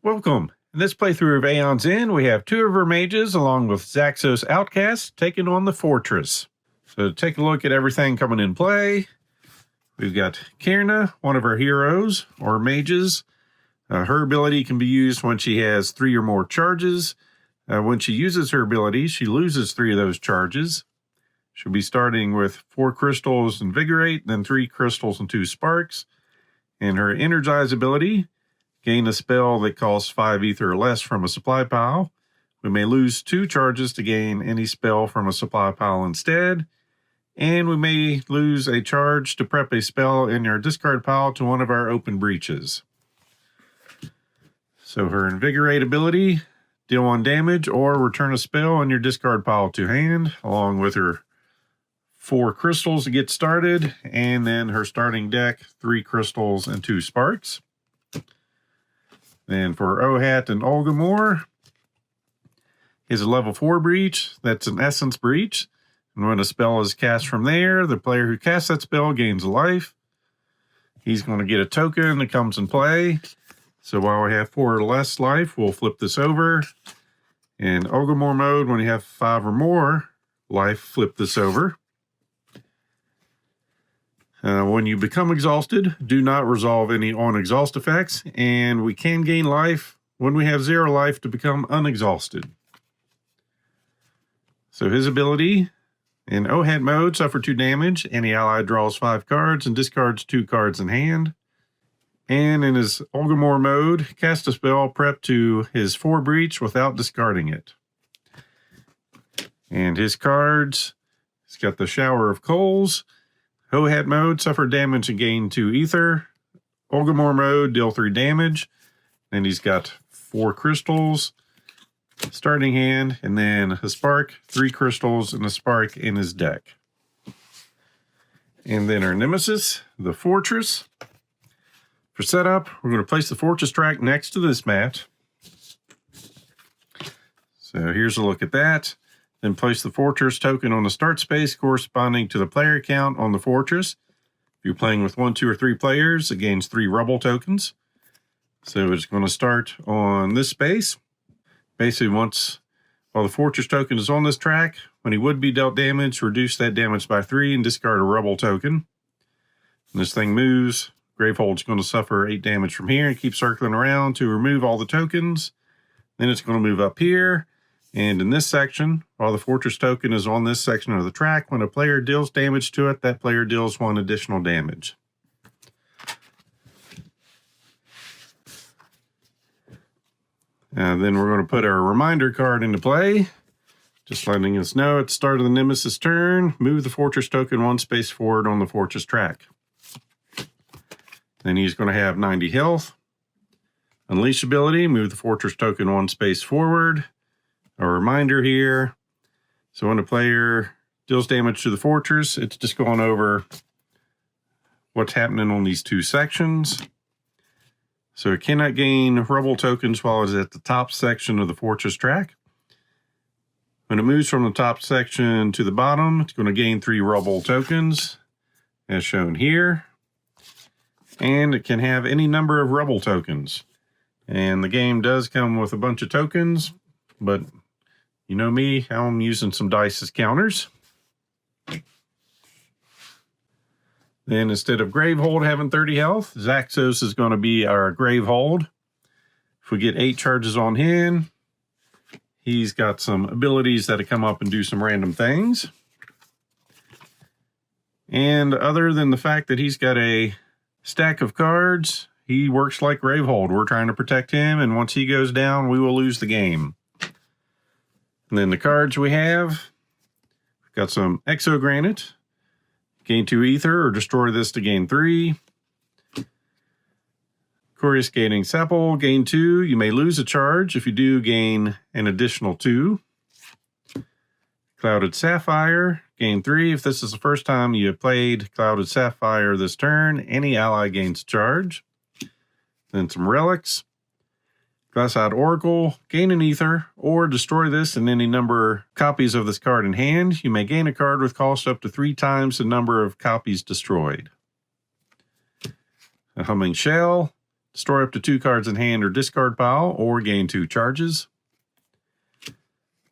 Welcome. In this playthrough of Aeon's End, we have two of our mages along with Zaxos Outcast taking on the Fortress. So to take a look at everything coming in play, we've got Kierna, one of our heroes or mages. Her ability can be used when she has 3 or more charges. When she uses her ability, she loses 3 of those charges. She'll be starting with 4 crystals Invigorate, then 3 crystals and 2 sparks. And her Energize ability, gain a spell that costs 5 ether or less from a supply pile. We may lose 2 charges to gain any spell from a supply pile instead. And we may lose a charge to prep a spell in your discard pile to one of our open breaches. So her Invigorate ability, deal 1 damage or return a spell in your discard pile to hand, along with her 4 crystals to get started, and then her starting deck, 3 crystals and 2 sparks. And for Ohat and Olgamore, is a level 4 breach. That's an essence breach. And when a spell is cast from there, the player who casts that spell gains a life. He's going to get a token that comes in play. So while we have 4 or less life, we'll flip this over. In Olgamore mode, when you have 5 or more life, flip this over. When you become exhausted, do not resolve any on-exhaust effects, and we can gain life when we have 0 life to become unexhausted. So his ability, in Ohat mode, suffer 2 damage. Any ally draws 5 cards and discards 2 cards in hand. And in his Olgamore mode, cast a spell prep to his 4 breach without discarding it. And his cards, he's got the Shower of Coals. Ohat mode, suffer damage and gain 2 ether. Olgamore mode, deal 3 damage. And he's got 4 crystals, starting hand, and then a spark, 3 crystals, and a spark in his deck. And then our nemesis, the Fortress. For setup, we're going to place the Fortress track next to this mat. So here's a look at that. Then place the Fortress token on the start space corresponding to the player count on the Fortress. If you're playing with 1, 2, or 3 players, it gains 3 rubble tokens. So it's going to start on this space. Basically, while the Fortress token is on this track, when he would be dealt damage, reduce that damage by 3 and discard a rubble token. When this thing moves, Gravehold's going to suffer 8 damage from here and keep circling around to remove all the tokens. Then it's going to move up here. And in this section, while the Fortress token is on this section of the track, when a player deals damage to it, that player deals 1 additional damage. And then we're going to put our reminder card into play, just letting us know at the start of the Nemesis turn, move the Fortress token 1 space forward on the Fortress track. Then he's going to have 90 health. Unleash ability, move the Fortress token 1 space forward. A reminder here, so when a player deals damage to the Fortress, it's just going over what's happening on these 2 sections. So it cannot gain rubble tokens while it's at the top section of the Fortress track. When it moves from the top section to the bottom, it's going to gain 3 rubble tokens, as shown here. And it can have any number of rubble tokens. And the game does come with a bunch of tokens, but you know me, I'm using some dice as counters. Then instead of Gravehold having 30 health, Zaxos is going to be our Gravehold. If we get 8 charges on him, he's got some abilities that come up and do some random things. And other than the fact that he's got a stack of cards, he works like Gravehold. We're trying to protect him, and once he goes down, we will lose the game. And then the cards we have, we've got some Exogranite, gain 2 ether or destroy this to gain 3. Coruscating Sepal, gain 2. You may lose a charge. If you do, gain an additional 2. Clouded Sapphire, gain 3. If this is the first time you have played Clouded Sapphire this turn, any ally gains a charge. Then some relics. Glass-Eyed Oracle, gain an ether, or destroy this and any number of copies of this card in hand. You may gain a card with cost up to 3 times the number of copies destroyed. A Humming Shell, destroy up to 2 cards in hand or discard pile, or gain 2 charges.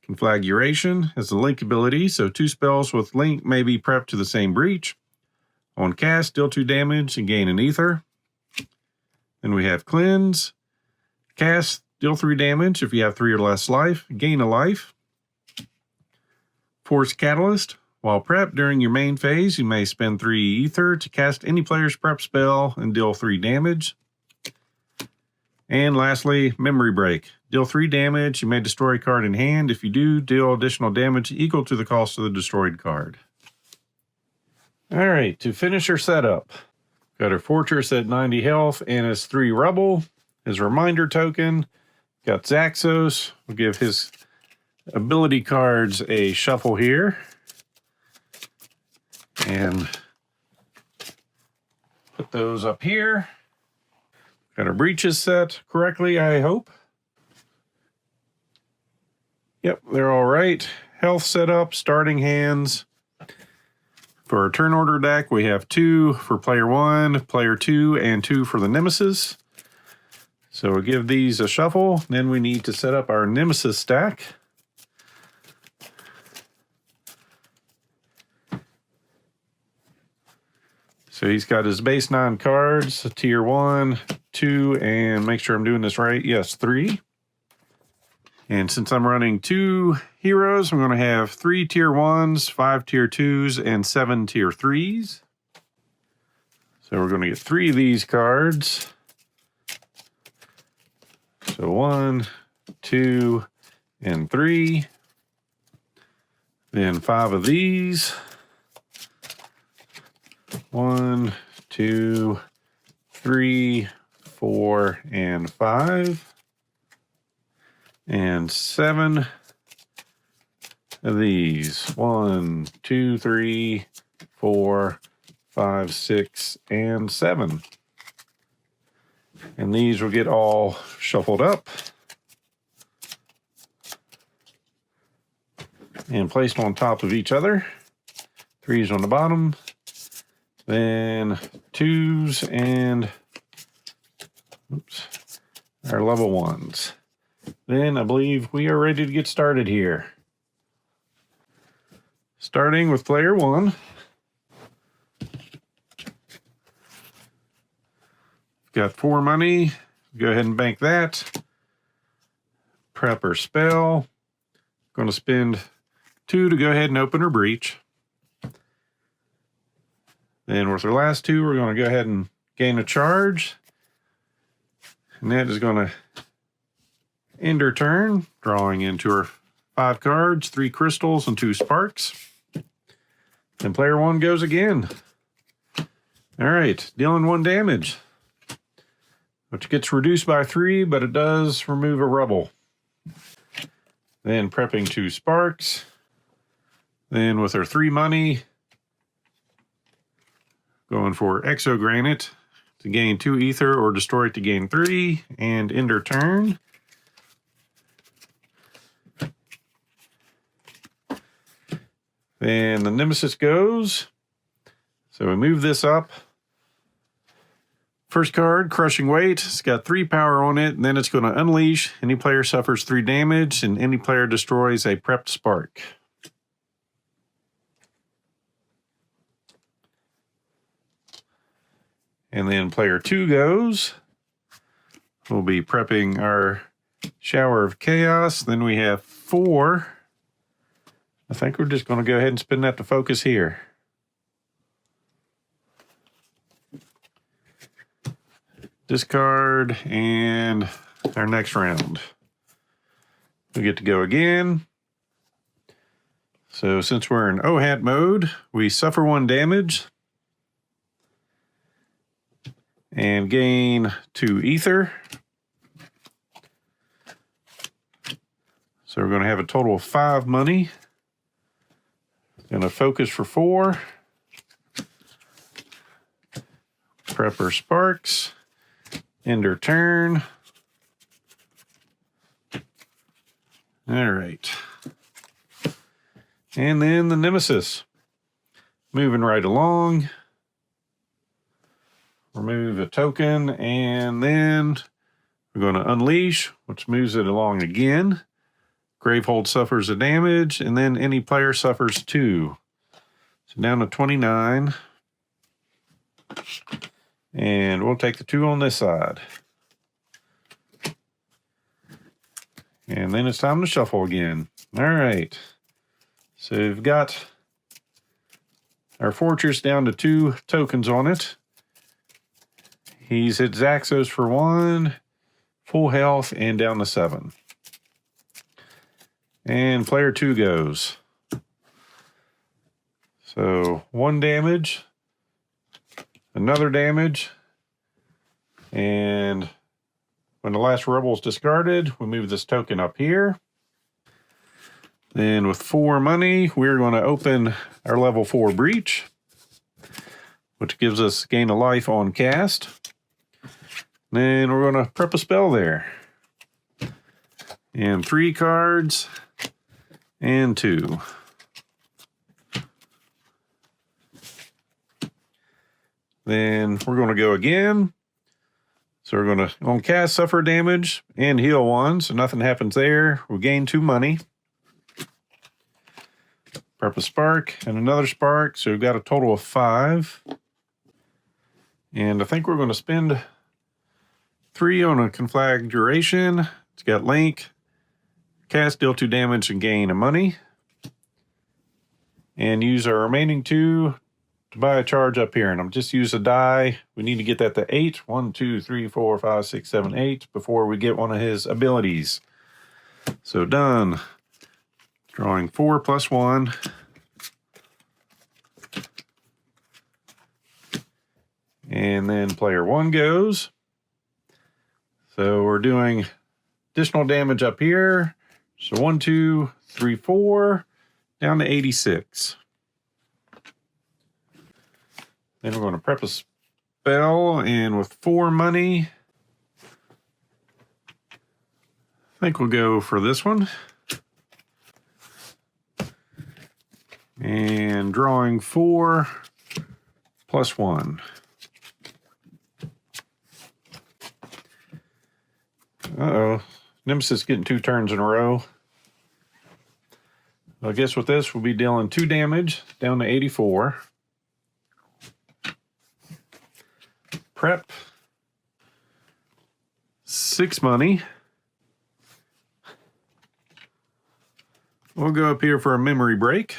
Conflagration has the link ability, so 2 spells with link may be prepped to the same breach. On cast, deal 2 damage and gain an ether. Then we have Cleanse. Cast, deal 3 damage if you have 3 or less life, gain a life. Force Catalyst. While prepped during your main phase, you may spend 3 ether to cast any player's prep spell and deal 3 damage. And lastly, Memory Break. Deal 3 damage. You may destroy a card in hand. If you do, deal additional damage equal to the cost of the destroyed card. All right, to finish our setup, got our Fortress at 90 health and his 3 Rubble. His reminder token. Got Zaxos. We'll give his ability cards a shuffle here. And put those up here. Got our breaches set correctly, I hope. Yep, they're all right. Health setup, starting hands. For our turn order deck, we have 2 for player 1, player 2, and 2 for the Nemesis. So we'll give these a shuffle. Then we need to set up our Nemesis stack. So he's got his base 9 cards, tier 1, 2, and make sure I'm doing this right. Yes, 3. And since I'm running 2 heroes, I'm going to have 3 tier 1s, 5 tier 2s, and 7 tier 3s. So we're going to get 3 of these cards. So 1, 2, and 3. Then 5 of these. 1, 2, 3, 4, and 5. And 7 of these. 1, 2, 3, 4, 5, 6, and 7. And these will get all shuffled up and placed on top of each other. 3s on the bottom. Then 2s and our level 1s. Then I believe we are ready to get started here. Starting with player 1. Got 4 money. Go ahead and bank that. Prep her spell. Going to spend 2 to go ahead and open her breach. Then with our last 2, we're going to go ahead and gain a charge. And that is going to end her turn, drawing into her 5 cards, 3 crystals, and 2 sparks. And player 1 goes again. All right, dealing 1 damage, which gets reduced by 3, but it does remove a rubble. Then prepping 2 sparks. Then with her 3 money, going for Exogranite to gain 2 ether or destroy it to gain 3 and end her turn. Then the Nemesis goes. So we move this up. First card, Crushing Weight. It's got 3 power on it, and then it's going to unleash. Any player suffers 3 damage, and any player destroys a prepped spark. And then player 2 goes. We'll be prepping our Shower of Chaos. Then we have 4. I think we're just going to go ahead and spin that to focus here. Discard and our next round. We get to go again. So since we're in OHAT mode, we suffer 1 damage. And gain 2 ether. So we're going to have a total of 5 money. Going to focus for 4. Prepper sparks. End her turn. All right. And then the Nemesis. Moving right along. remove a token, and then we're going to unleash, which moves it along again. Gravehold suffers a damage, and then any player suffers 2. So down to 29. And we'll take the 2 on this side. And then it's time to shuffle again. All right. So we've got our fortress down to 2 tokens on it. He's hit Zaxos for 1, full health, and down to 7. And player 2 goes. So 1 damage, another damage, and when the last rebel is discarded, we move this token up here. Then with 4 money, we're going to open our level 4 breach, which gives us gain of life on cast. Then we're going to prep a spell there. And 3 cards and 2. Then we're going to go again. So we're going to, on cast, suffer damage and heal 1, so nothing happens there. We'll gain 2 money. Prep a spark and another spark, so we've got a total of 5. And I think we're going to spend 3 on a conflagration. It's got link, cast, deal 2 damage, and gain a money. And use our remaining 2 to buy a charge up here, and I'm just use a die. We need to get that to 8. 1, 2, 3, 4, 5, 6, 7, 8 before we get one of his abilities. So done. Drawing 4 plus 1. And then player 1 goes. So we're doing additional damage up here. So 1, 2, 3, 4, down to 86. Then we're going to prep a spell, and with 4 money, I think we'll go for this one. And drawing 4 plus 1. Uh-oh. Nemesis getting 2 turns in a row. I guess with this, we'll be dealing 2 damage, down to 84. Prep. 6 money. We'll go up here for a memory break.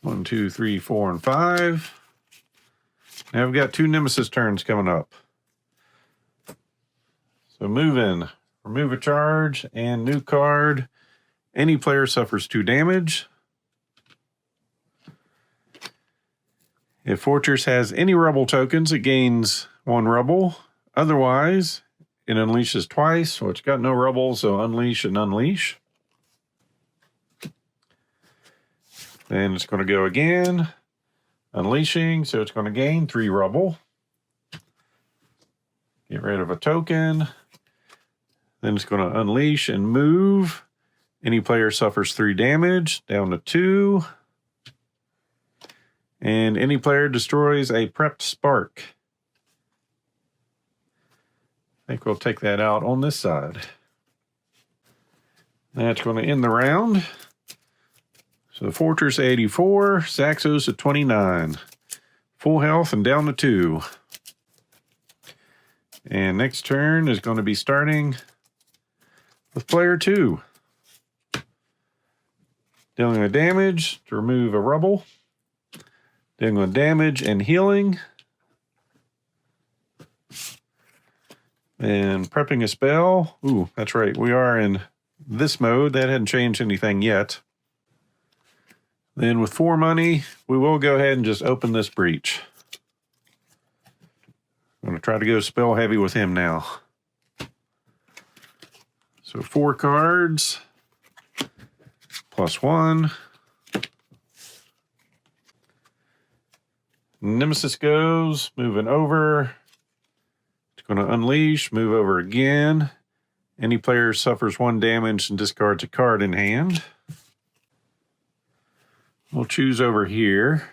1, 2, 3, 4, and 5. Now we've got 2 Nemesis turns coming up. So move in. Remove a charge and new card. Any player suffers 2 damage. If Fortress has any rebel tokens, it gains 1 rebel. Otherwise, it unleashes twice. So it's got no rebels, so unleash and unleash. Then it's going to go again. Unleashing, so it's going to gain 3 rebel. Get rid of a token. Then it's going to unleash and move. Any player suffers 3 damage, down to 2. And any player destroys a prepped spark. I think we'll take that out on this side. That's going to end the round. So Fortress 84, Zaxos at 29. Full health and down to 2. And next turn is going to be starting with player 2. Dealing with damage to remove a rebel. Dealing with damage and healing. And prepping a spell. Ooh, that's right. We are in this mode. That hadn't changed anything yet. Then with 4 money, we will go ahead and just open this breach. I'm going to try to go spell heavy with him now. So 4 cards, plus 1. Nemesis goes, moving over. It's going to unleash, move over again. Any player suffers 1 damage and discards a card in hand. We'll choose over here.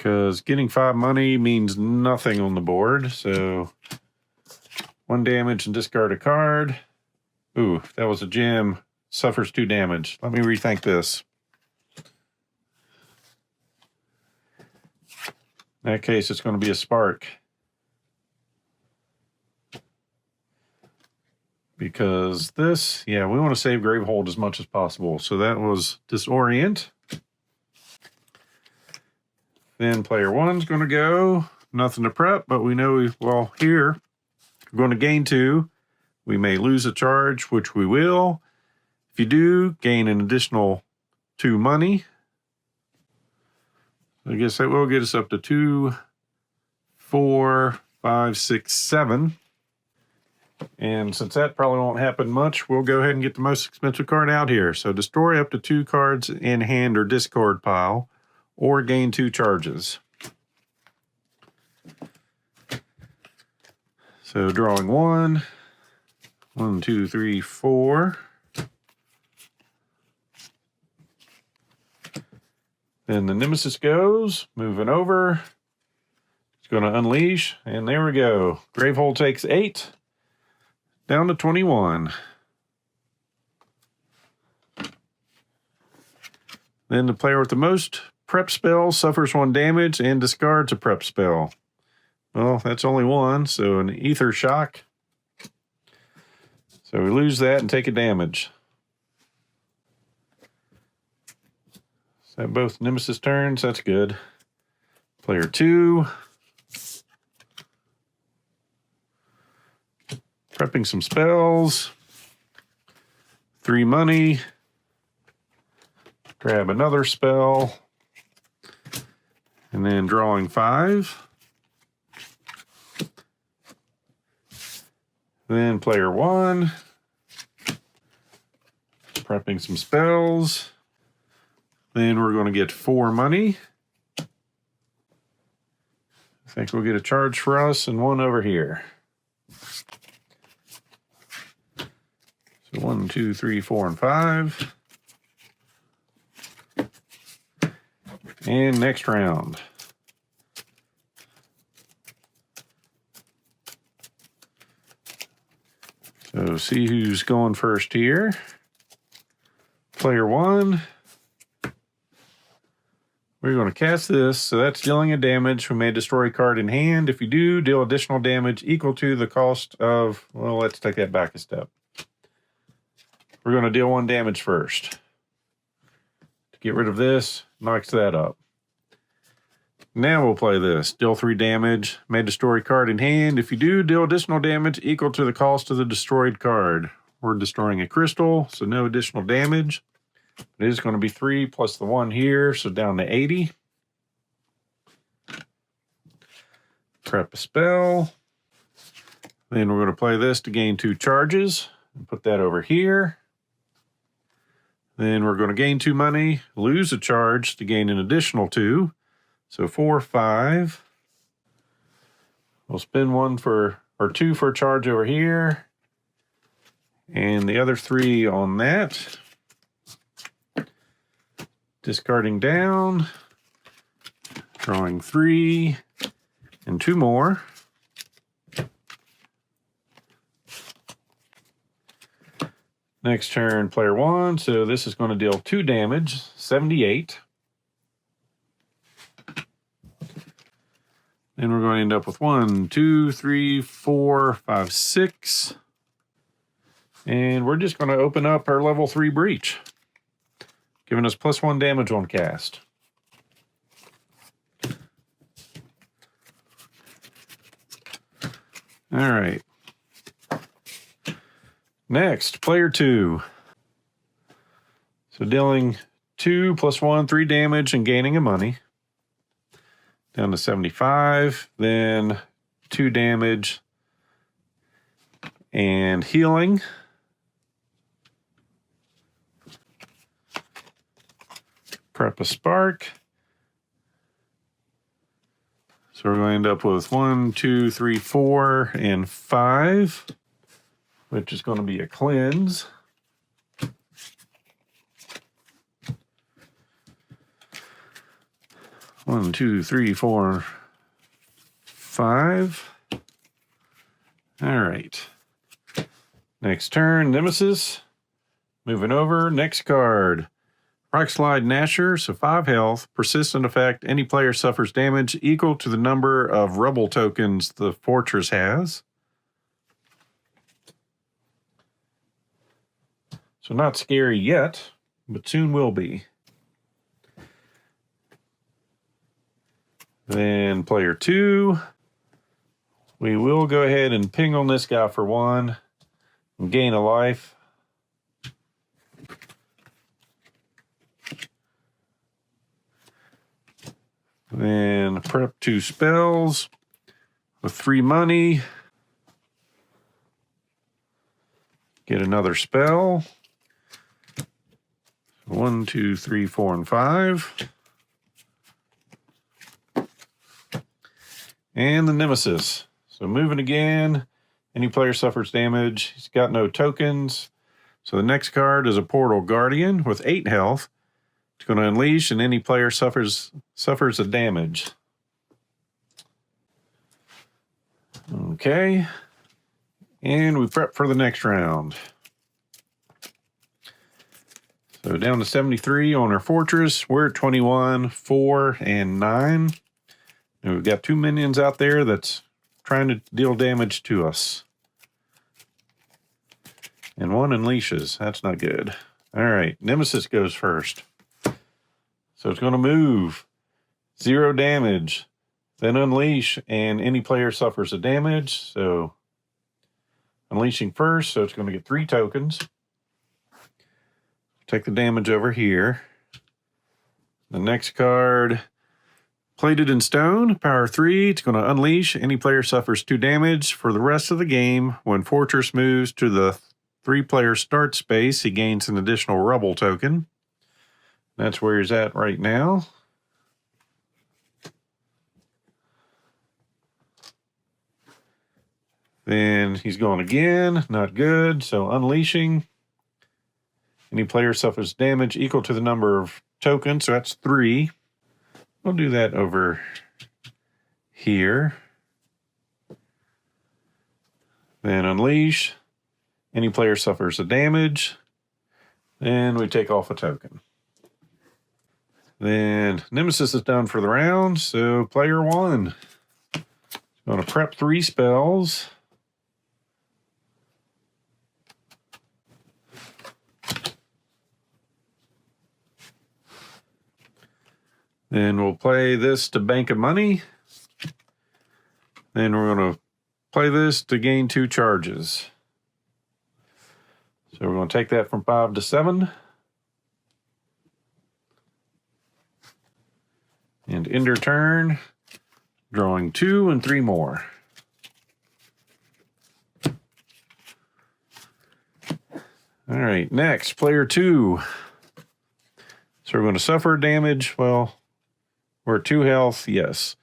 because getting 5 money means nothing on the board. So 1 damage and discard a card. Ooh, that was a gem. Suffers 2 damage. Let me rethink this. In that case, it's going to be a spark. Because this, yeah, we want to save Gravehold as much as possible. So that was Disorient. Then player 1's going to go. Nothing to prep, but we know, well, here, we're going to gain 2. We may lose a charge, which we will. If you do, gain an additional 2 money. I guess that will get us up to 2, 4, 5, 6, 7. And since that probably won't happen much, we'll go ahead and get the most expensive card out here. So destroy up to 2 cards in hand or discard pile, or gain 2 charges. So drawing 1, 1, 2, 3, 4. Then the Nemesis goes, moving over. It's going to unleash, and there we go. Gravehold takes 8, down to 21. Then the player with the most prep spells suffers 1 damage and discards a prep spell. Well, that's only 1, so an Ether Shock. So we lose that and take a damage. Is that both Nemesis turns? That's good. Player 2. Prepping some spells. 3 money. Grab another spell. And then drawing 5. Then player 1. Prepping some spells. Then we're going to get 4 money. I think we'll get a charge for us and 1 over here. So 1, 2, 3, 4, and 5. And next round. So see who's going first here. Player 1. We're going to cast this, so that's dealing a damage. We may destroy a card in hand. If you do, deal additional damage equal to the cost of, well, let's take that back a step. We're going to deal 1 damage first. To get rid of this, knocks that up. Now we'll play this. Deal 3 damage. May destroy a card in hand. If you do, deal additional damage equal to the cost of the destroyed card. We're destroying a crystal, so no additional damage. It is going to be 3 plus the 1 here, so down to 80. Prep a spell. Then we're going to play this to gain 2 charges. And put that over here. Then we're going to gain 2 money, lose a charge to gain an additional 2. So 4, 5. We'll spend 1 for, or 2 for a charge over here. And the other 3 on that. Discarding down, drawing 3, and 2 more. Next turn, player 1, so this is going to deal 2 damage, 78. Then we're going to end up with 1, 2, 3, 4, 5, 6. And we're just going to open up our level 3 breach, giving us +1 damage on cast. All right. Next, player 2. So dealing 2 + 1, 3 damage and gaining a money. Down to 75. Then 2 damage and healing. Prep a spark. So we're going to end up with 1, 2, 3, 4, and 5, which is going to be a cleanse. 1, 2, 3, 4, 5. All right. Next turn, Nemesis. Moving over, next card. Rock Slide Gnasher, so 5 health. Persistent effect. Any player suffers damage equal to the number of rubble tokens the fortress has. So not scary yet, but soon will be. Then player 2. We will go ahead and ping on this guy for 1 and gain a life. Then prep 2 spells with 3 money. Get another spell. 1, 2, 3, 4, and 5. And the Nemesis. So moving again. Any player suffers damage. He's got no tokens. So the next card is a Portal Guardian with 8 health. It's going to unleash, and any player suffers a damage. Okay. And we prep for the next round. So down to 73 on our fortress. We're at 21, 4, and 9. And we've got 2 minions out there that's trying to deal damage to us. And 1 unleashes. That's not good. All right, Nemesis goes first. So it's going to move. 0 damage. Then unleash, and any player suffers a damage. So unleashing first, so it's going to get 3 tokens. Take the damage over here. The next card, Plated in Stone, power 3. It's going to unleash. Any player suffers 2 damage for the rest of the game. When Fortress moves to the 3-player start space, he gains an additional rubble token. That's where he's at right now. Then he's going again. Not good. So unleashing. Any player suffers damage equal to the number of tokens. So that's 3. We'll do that over here. Then unleash. Any player suffers a damage. Then we take off a token. Then Nemesis is done for the round. So player 1 is going to prep 3 spells. Then we'll play this to bank a money. Then we're going to play this to gain 2 charges. So we're going to take that from 5 to 7. And end our turn, drawing 2 and 3 more. All right, next, player 2. So we're going to suffer damage. Well, we're at 2 health, yes.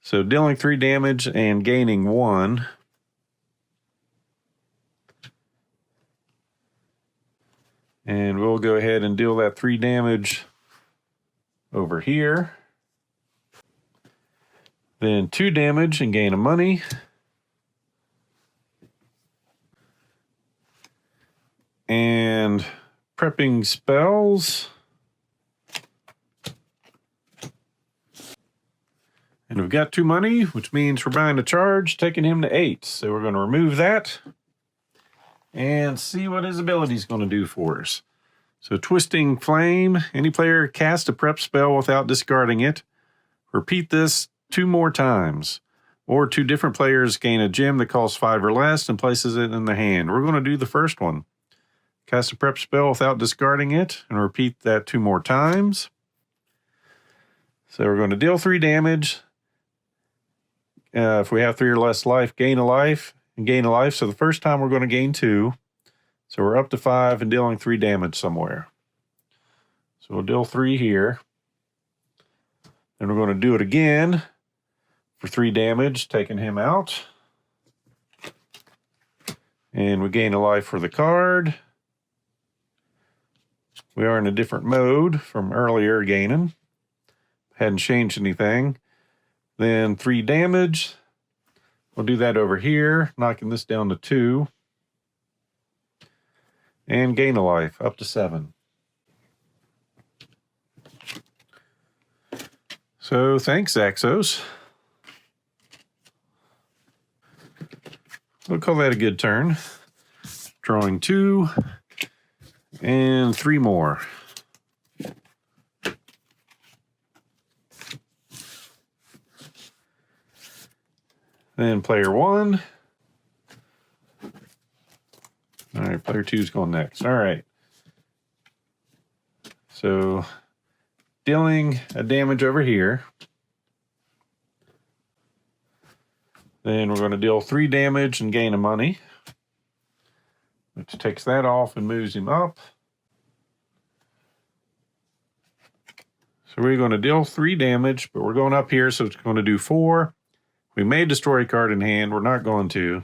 So dealing 3 damage and gaining 1. And we'll go ahead and deal that 3 damage over here. Then 2 damage and gain a money. And prepping spells. And we've got 2 money, which means we're buying a charge, taking him to 8. So we're going to remove that and see what his ability is going to do for us. So Twisting Flame. Any player casts a prep spell without discarding it. Repeat this 2 more times. Or 2 different players gain a gem that costs 5 or less and places it in the hand. We're going to do the first one. Cast a prep spell without discarding it and repeat that 2 more times. So we're going to deal 3 damage. If we have 3 or less life, gain a life and gain a life. So the first time we're going to gain 2. So we're up to 5 and dealing 3 damage somewhere. So we'll deal 3 here. Then we're going to do it again for 3 damage, taking him out. And we gain a life for the card. We are in a different mode from earlier gaining. hadn't changed anything. Then 3 damage. We'll do that over here, knocking this down to 2. And gain a life, up to 7. So thanks, Zaxos. We'll call that a good turn. Drawing 2 and 3 more. Then player 1. All right, player 2 is going next. All right. So dealing a damage over here. Then we're going to deal 3 damage and gain a money, which takes that off and moves him up. So we're going to deal 3 damage, but we're going up here, so it's going to do 4. We may destroy a card in hand. We're not going to.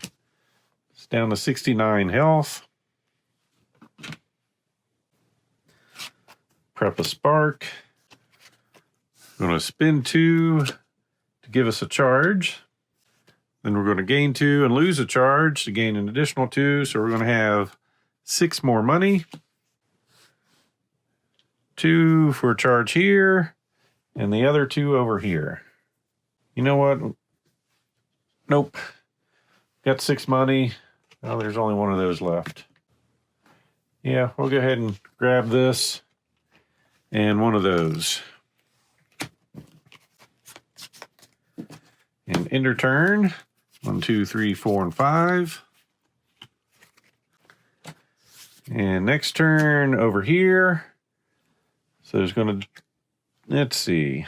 It's down to 69 health. Prep a spark. We're going to spin 2 to give us a charge. Then we're going to gain 2 and lose a charge to gain an additional 2. So we're going to have 6 more money. 2 for a charge here, and the other 2 over here. You know what? Nope. Got 6 money. Oh, there's only one of those left. Yeah, we'll go ahead and grab this and one of those. And end our turn. 1, 2, 3, 4, and 5. And next turn over here. So there's going to, let's see.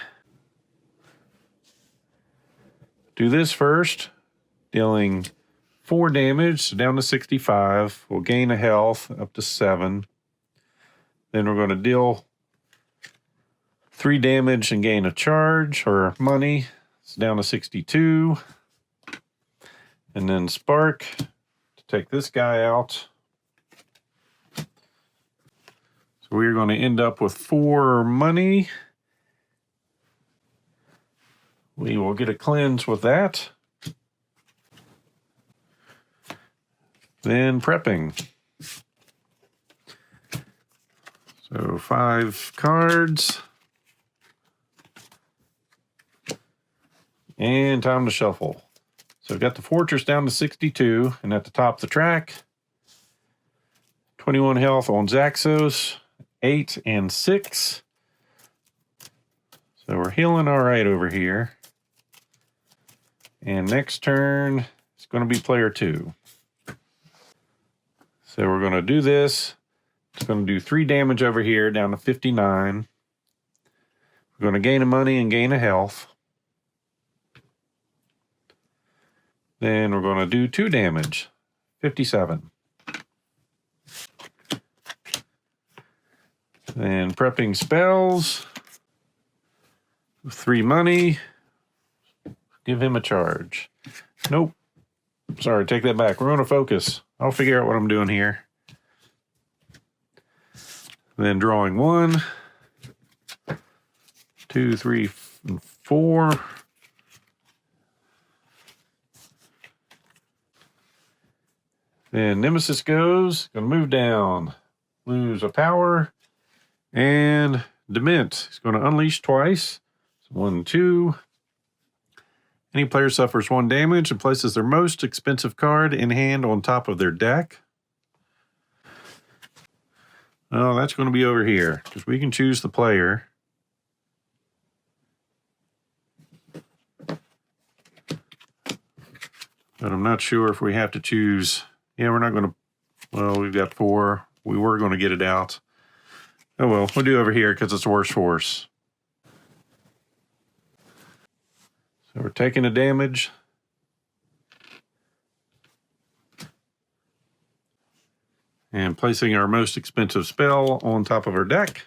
Do this first, dealing 4 damage, so down to 65. We'll gain a health up to 7. Then we're going to deal 3 damage and gain a charge or money. It's down to 62. And then spark to take this guy out. So we're going to end up with 4 money. We will get a cleanse with that. Then prepping. So 5 cards. And time to shuffle. So we've got the fortress down to 62, and at the top of the track, 21 health on Zaxos, 8 and 6. So we're healing all right over here. And next turn, it's going to be player 2. So we're going to do this. It's going to do 3 damage over here, down to 59. We're going to gain a money and gain a health. Then we're going to do 2 damage, 57. Then prepping spells, 3 money, give him a charge. Nope. Sorry, take that back. We're going to focus. I'll figure out what I'm doing here. Then drawing 1, 2, 3, and 4. Then Nemesis goes, gonna move down, lose a power, and Dement. He's gonna unleash twice. So 1, 2. Any player suffers 1 damage and places their most expensive card in hand on top of their deck. Oh, that's gonna be over here, because we can choose the player. But I'm not sure if we have to choose. Yeah, we're not going to, well, we've got 4. We were going to get it out. Oh, well, we'll do over here because it's worse force. So we're taking a damage. And placing our most expensive spell on top of our deck.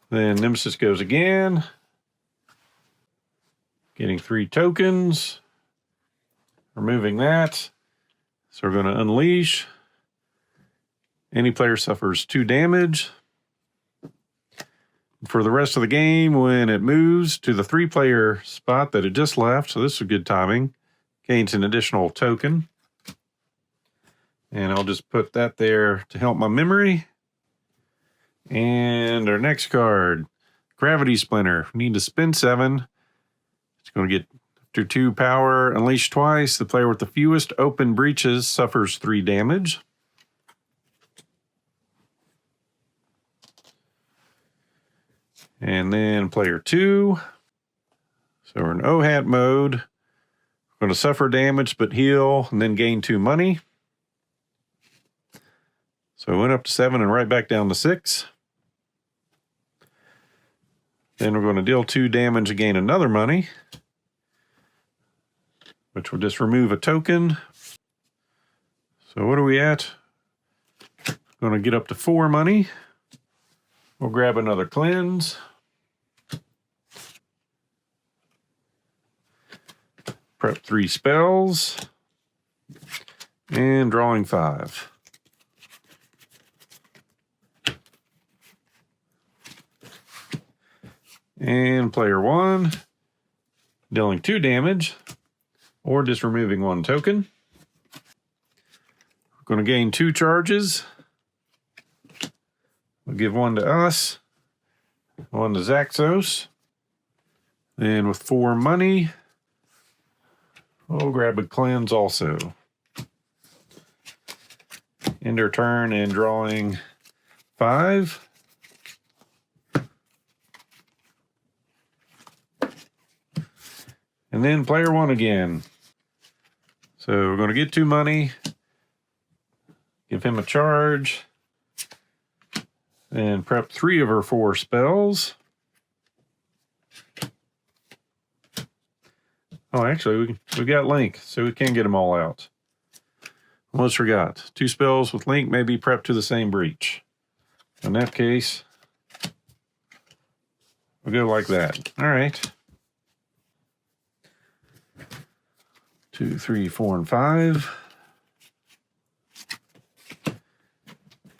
Then Nemesis goes again. Getting 3 tokens. Removing that. So we're going to unleash. Any player suffers 2 damage. For the rest of the game, when it moves to the 3-player spot that it just left, so this is good timing, gains an additional token. And I'll just put that there to help my memory. And our next card, Gravity Splinter. We need to spend 7. It's going to get after 2 power, unleash twice. The player with the fewest open breaches suffers 3 damage. And then player 2. So we're in O-Hat mode. We're going to suffer damage but heal and then gain 2 money. So it went up to 7 and right back down to 6. Then we're going to deal 2 damage and gain another money, which will just remove a token. So what are we at? Going to get up to 4 money. We'll grab another cleanse. Prep 3 spells. And drawing 5. And player 1, dealing 2 damage, or just removing 1 token. We're going to gain 2 charges. We'll give 1 to us, 1 to Zaxos. Then with 4 money, we'll grab a cleanse also. End our turn and drawing 5. And then player 1 again. So we're going to get 2 money, give him a charge, and prep 3 of our 4 spells. Oh, actually, we got Link, so we can get them all out. Almost forgot. 2 spells with Link may be prepped to the same breach. In that case, we'll go like that. All right. 2, 3, 4, and 5.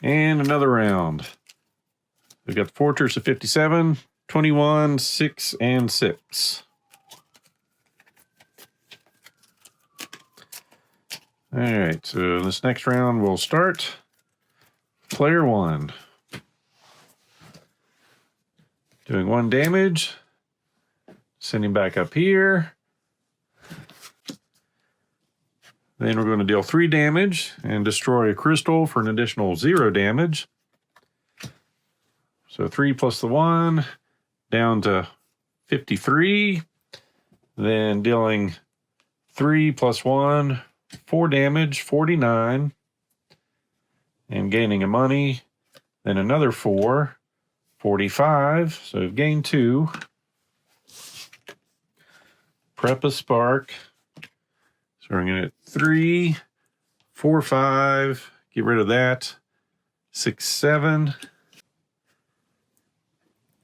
And another round. We've got the Fortress of 57, 21, 6, and 6. All right, so this next round we'll start. Player 1. Doing 1 damage. Sending back up here. Then we're going to deal 3 damage and destroy a crystal for an additional 0 damage. So 3 plus the 1, down to 53. Then dealing 3 plus 1, 4 damage, 49. And gaining a money. Then another 4, 45. So we've gained 2. Prep a spark. So we're going to get 3, 4, 5, get rid of that, 6, 7,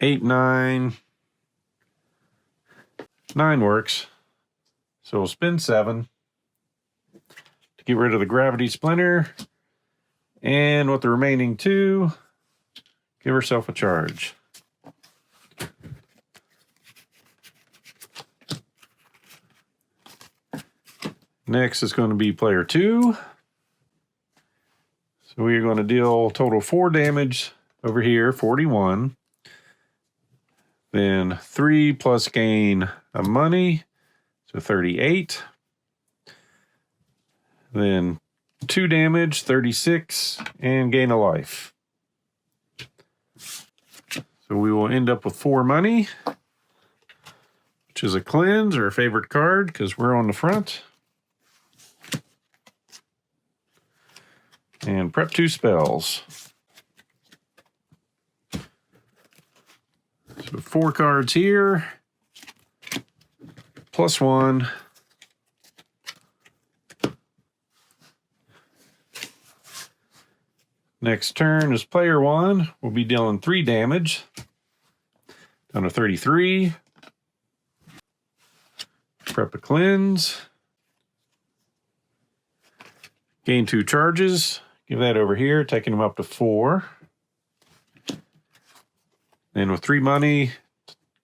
8, 9. 9 works. So we'll spend 7 to get rid of the Gravity Splinter. And with the remaining 2, give herself a charge. Next is going to be player 2. So we are going to deal total 4 damage over here, 41. Then 3 plus gain of money, so 38. Then 2 damage, 36, and gain a life. So we will end up with 4 money, which is a cleanse, our favorite card, because we're on the front. And prep 2 spells. So 4 cards here, plus 1. Next turn is player 1. We'll be dealing 3 damage. Down to 33. Prep a cleanse. Gain 2 charges. Give that over here, taking them up to 4. And with 3 money,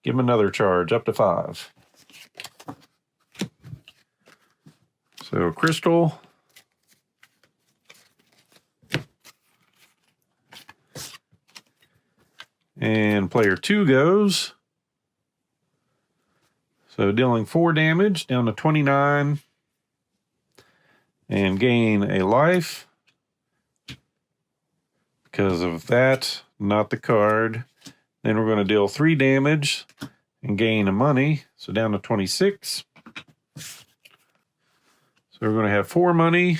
give him another charge up to 5. So crystal. And player 2 goes. So dealing 4 damage down to 29. And gain a life. Because of that, not the card. Then we're going to deal 3 damage and gain a money. So down to 26. So we're going to have 4 money.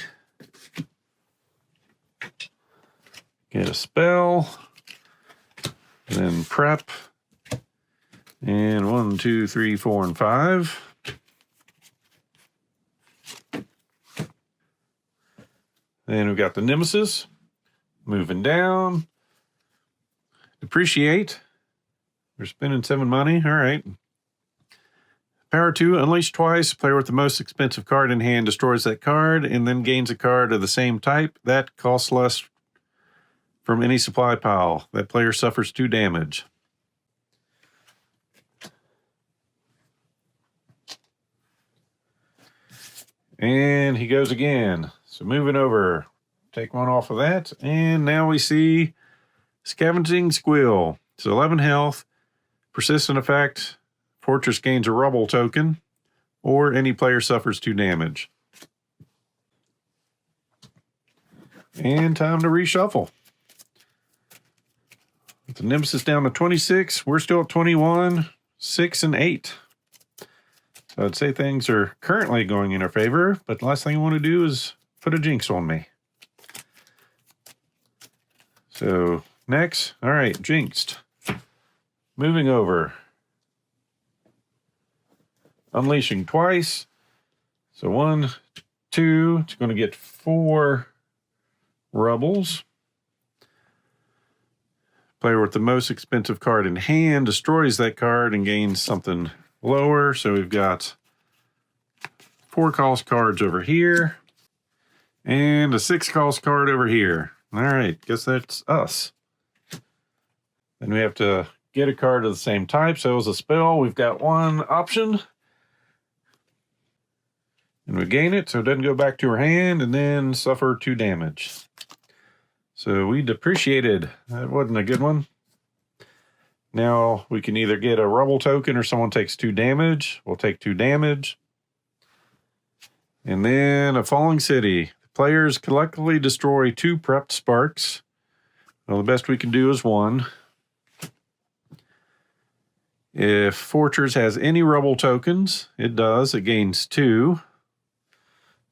Get a spell. Then prep. And 1, 2, 3, 4, and 5. Then we've got the Nemesis. Moving down. Depreciate. We're spending 7 money. All right. Power 2, unleash twice. Player with the most expensive card in hand destroys that card and then gains a card of the same type. That costs less from any supply pile. That player suffers 2 damage. And he goes again. So moving over. Take 1 off of that. And now we see Scavenging Squill. It's 11 health. Persistent effect. Fortress gains a rubble token. Or any player suffers 2 damage. And time to reshuffle. With the Nemesis down to 26. We're still at 21, 6, and 8. So I'd say things are currently going in our favor. But the last thing I want to do is put a jinx on me. So next, all right, jinxed. Moving over. Unleashing twice. So 1, 2, it's going to get 4 rubbles. Player with the most expensive card in hand destroys that card and gains something lower. So we've got 4 cost cards over here and a 6 cost card over here. All right, guess that's us. Then we have to get a card of the same type. So as a spell, we've got 1 option. And we gain it, so it doesn't go back to our hand, and then suffer 2 damage. So we depreciated. That wasn't a good one. Now we can either get a rubble token or someone takes 2 damage. We'll take 2 damage. And then a falling city. Players collectively destroy 2 prepped sparks. Well, the best we can do is 1. If Fortress has any rubble tokens, it does. It gains 2.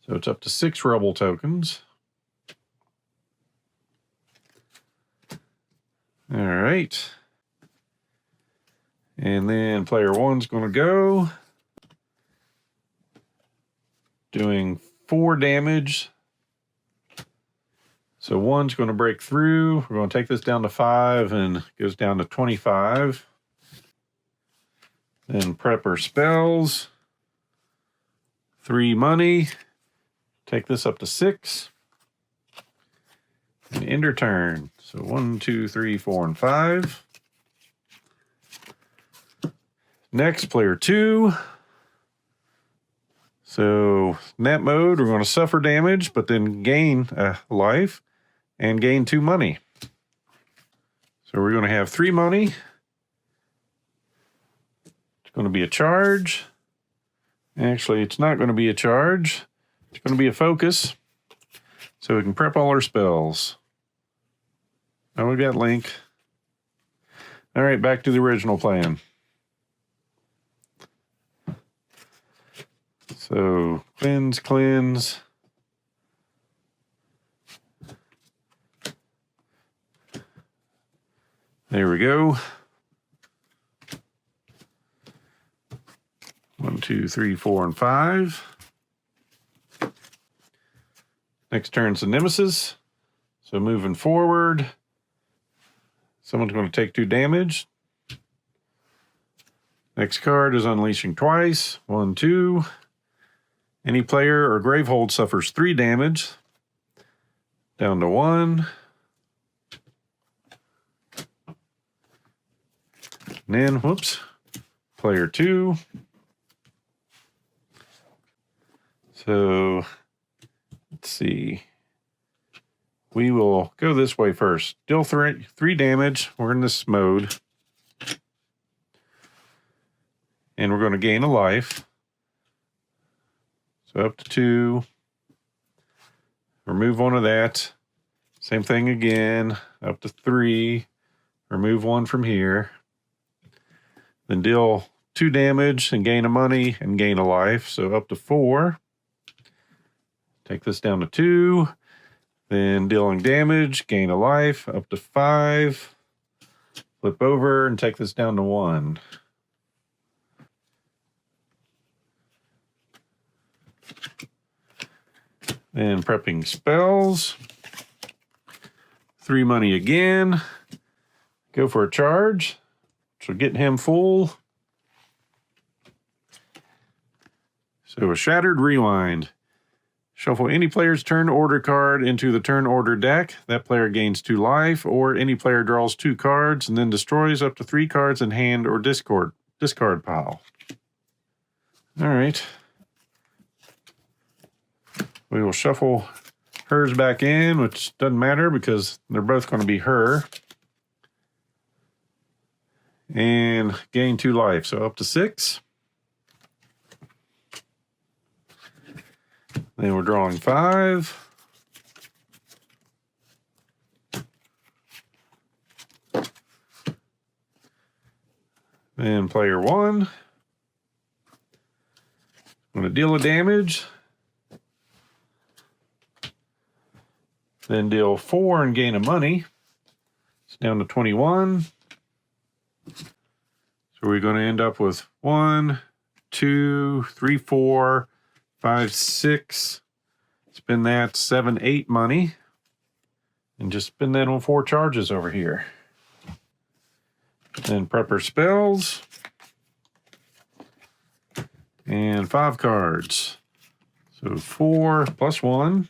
So it's up to 6 rubble tokens. All right. And then player 1's going to go. Doing 4 damage. So 1's going to break through. We're going to take this down to 5 and it goes down to 25. Then prepper spells. 3 money. Take this up to 6. And end her turn. So 1, 2, 3, 4, and 5. Next, player 2. So in that mode, we're going to suffer damage, but then gain a life and gain 2 money. So we're going to have 3 money. It's going to be a charge. Actually, it's not going to be a charge. It's going to be a focus. So we can prep all our spells. Now we've got Link. All right, back to the original plan. So cleanse, cleanse. There we go. 1, 2, 3, 4, and 5. Next turn's the Nemesis. So moving forward, someone's going to take 2 damage. Next card is unleashing twice. 1, 2. Any player or Gravehold suffers 3 damage. Down to 1. And then, whoops, player 2. So, let's see. We will go this way first. Deal 3 damage. We're in this mode. And we're going to gain a life. So up to 2. Remove 1 of that. Same thing again. Up to 3. Remove 1 from here. Then deal 2 damage and gain a money and gain a life. So up to 4. Take this down to 2. Then dealing damage, gain a life, up to 5. Flip over and take this down to 1. Then prepping spells. 3 money again. Go for a charge. So get him full. So a Shattered Rewind. Shuffle any player's turn order card into the turn order deck. That player gains 2 life, or any player draws 2 cards and then destroys up to 3 cards in hand or discard pile. All right. We will shuffle hers back in, which doesn't matter because they're both going to be her. And gain 2 life, so up to 6. Then we're drawing 5. Then player 1. I'm going to deal a damage. Then deal 4 and gain a money. It's down to 21. So we're going to end up with 1, 2, 3, 4, 5, 6. Spend that 7, 8 money. And just spend that on 4 charges over here. Then prepper spells. And 5 cards. So 4 plus 1.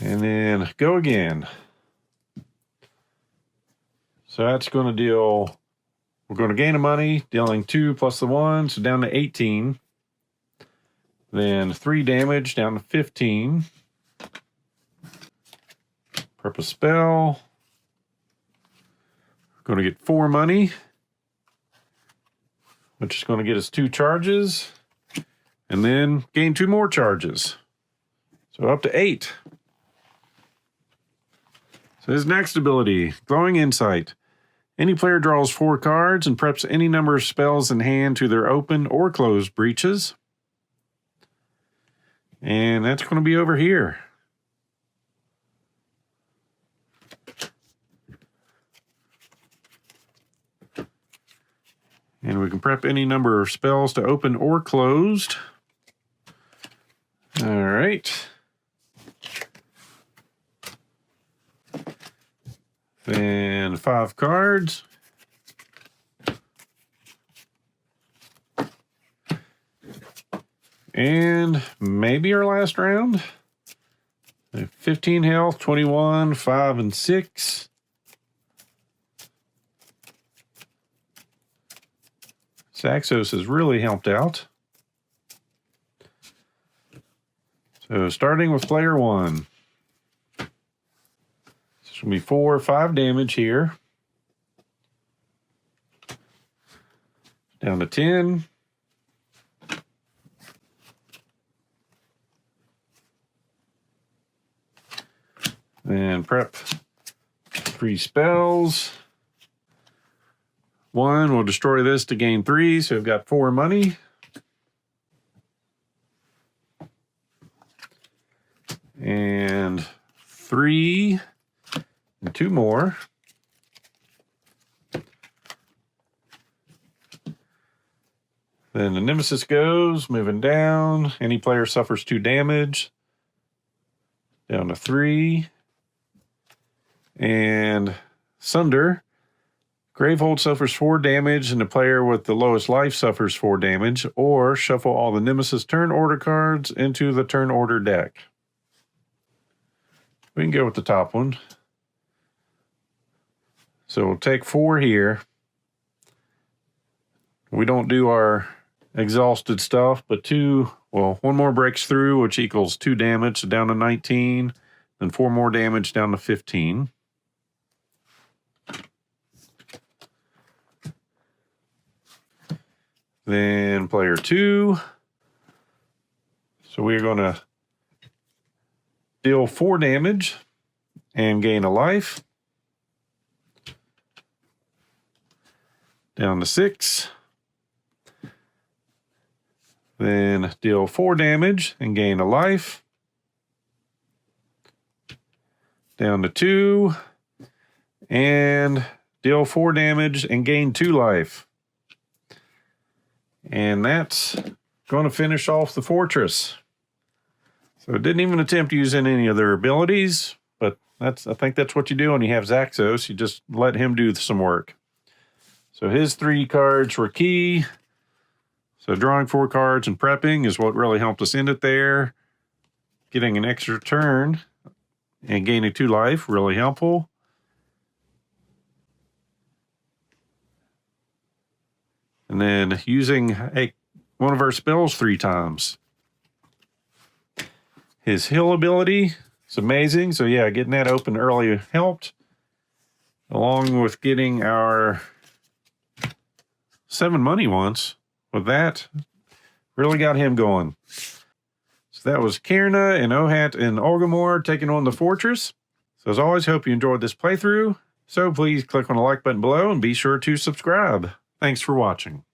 And then go again. So that's going to deal, we're going to gain a money, dealing 2 plus the 1, so down to 18. Then 3 damage, down to 15. Purple spell. We're going to get 4 money, which is going to get us 2 charges. And then gain 2 more charges. So up to 8. So his next ability, Glowing Insight. Any player draws 4 cards and preps any number of spells in hand to their open or closed breaches. And that's going to be over here. And we can prep any number of spells to open or closed. All right. Then 5 cards. And maybe our last round. 15 health, 21, 5, and 6. Saxos has really helped out. So starting with player 1. This will be 4 or 5 damage here. Down to 10. And prep 3 spells. 1 will destroy this to gain 3, so we've got 4 money. And 3 and 2 more. Then the Nemesis goes, moving down. Any player suffers 2 damage. Down to 3. And Sunder. Gravehold suffers 4 damage, and the player with the lowest life suffers 4 damage, or shuffle all the Nemesis turn order cards into the turn order deck. We can go with the top one. So we'll take 4 here. We don't do our exhausted stuff, but 2, well, 1 more breaks through, which equals 2 damage, so down to 19. Then 4 more damage down to 15. Then player 2. So we're going to deal 4 damage and gain a life. Down to 6. Then deal 4 damage and gain a life. Down to 2. And deal 4 damage and gain 2 life. And that's going to finish off the fortress. So it didn't even attempt using any of their abilities, but I think that's what you do when you have Zaxos. You just let him do some work. So his 3 cards were key. So drawing 4 cards and prepping is what really helped us end it there. Getting an extra turn and gaining 2 life, really helpful. And then using one of our spells 3 times. His heal ability is amazing. So yeah, getting that open early helped. Along with getting our 7 money once. With that, really got him going. So that was Kierna and Ohat and Olgamore taking on the fortress. So as always, hope you enjoyed this playthrough. So please click on the like button below and be sure to subscribe. Thanks for watching.